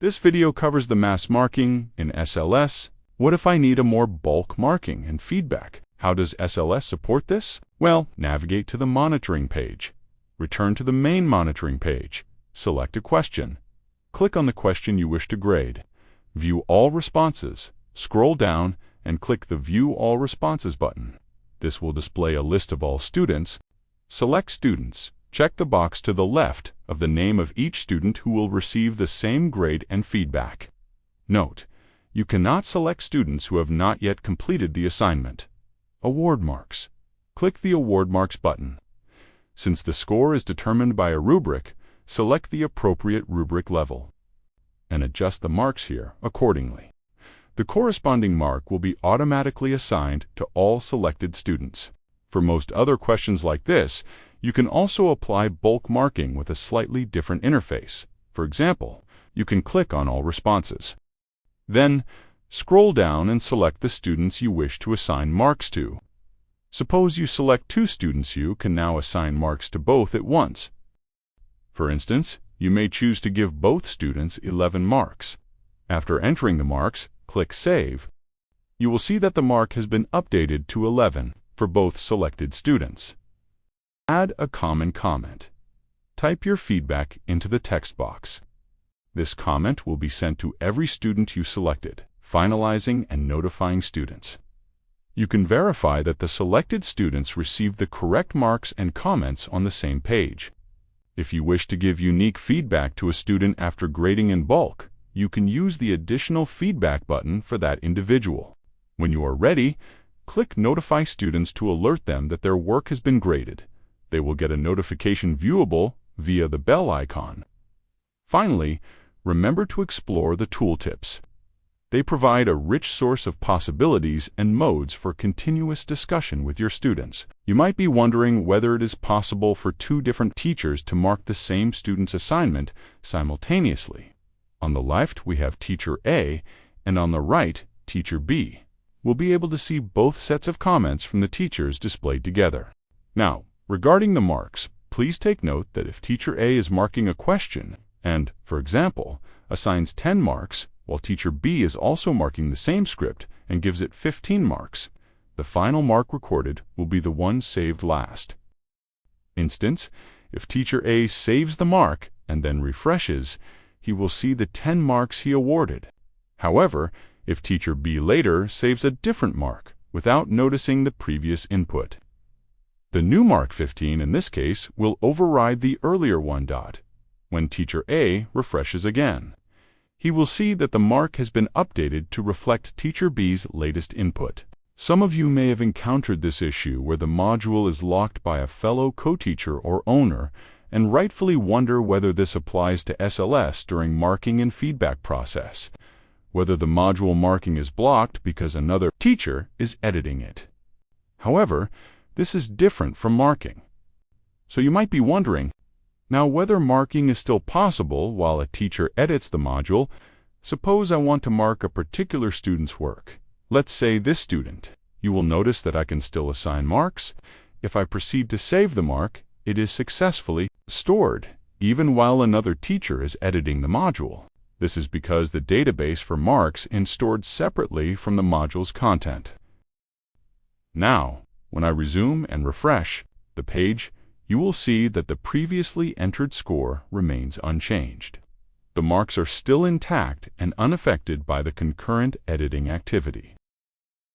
This video covers the mass marking in SLS. What if I need a more bulk marking and feedback? How does SLS support this? Well, navigate to the monitoring page. Return to the main monitoring page. Select a question. Click on the question you wish to grade. View all responses. Scroll down and click the View All Responses button. This will display a list of all students. Select Students. Check the box to the left of the name of each student who will receive the same grade and feedback. Note: you cannot select students who have not yet completed the assignment. Award marks. Click the Award Marks button. Since the score is determined by a rubric, select the appropriate rubric level and adjust the marks here accordingly. The corresponding mark will be automatically assigned to all selected students. For most other questions like this, you can also apply bulk marking with a slightly different interface. For example, you can click on all responses. Then, scroll down and select the students you wish to assign marks to. Suppose you select 2 students, you can now assign marks to both at once. For instance, you may choose to give both students 11 marks. After entering the marks, click Save. You will see that the mark has been updated to 11 for both selected students. Add a common comment. Type your feedback into the text box. This comment will be sent to every student you selected, finalizing and notifying students. You can verify that the selected students received the correct marks and comments on the same page. If you wish to give unique feedback to a student after grading in bulk, you can use the Additional Feedback button for that individual. When you are ready, click Notify Students to alert them that their work has been graded. They will get a notification viewable via the bell icon. Finally, remember to explore the tooltips. They provide a rich source of possibilities and modes for continuous discussion with your students. You might be wondering whether it is possible for 2 different teachers to mark the same student's assignment simultaneously. On the left, we have Teacher A, and on the right, Teacher B. We'll be able to see both sets of comments from the teachers displayed together. Now, regarding the marks, please take note that if Teacher A is marking a question and, for example, assigns 10 marks, while Teacher B is also marking the same script and gives it 15 marks, the final mark recorded will be the one saved last. Instance, if Teacher A saves the mark and then refreshes, he will see the 10 marks he awarded. However, if Teacher B later saves a different mark without noticing the previous input, the new mark 15 in this case will override the earlier one. When Teacher A refreshes again, he will see that the mark has been updated to reflect Teacher B's latest input. Some of you may have encountered this issue where the module is locked by a fellow co-teacher or owner and rightfully wonder whether this applies to SLS during marking and feedback process, whether the module marking is blocked because another teacher is editing it. However, this is different from marking. So you might be wondering, now whether marking is still possible while a teacher edits the module. Suppose I want to mark a particular student's work. Let's say this student. You will notice that I can still assign marks. If I proceed to save the mark, it is successfully stored, even while another teacher is editing the module. This is because the database for marks is stored separately from the module's content. Now, when I resume and refresh the page, you will see that the previously entered score remains unchanged. The marks are still intact and unaffected by the concurrent editing activity.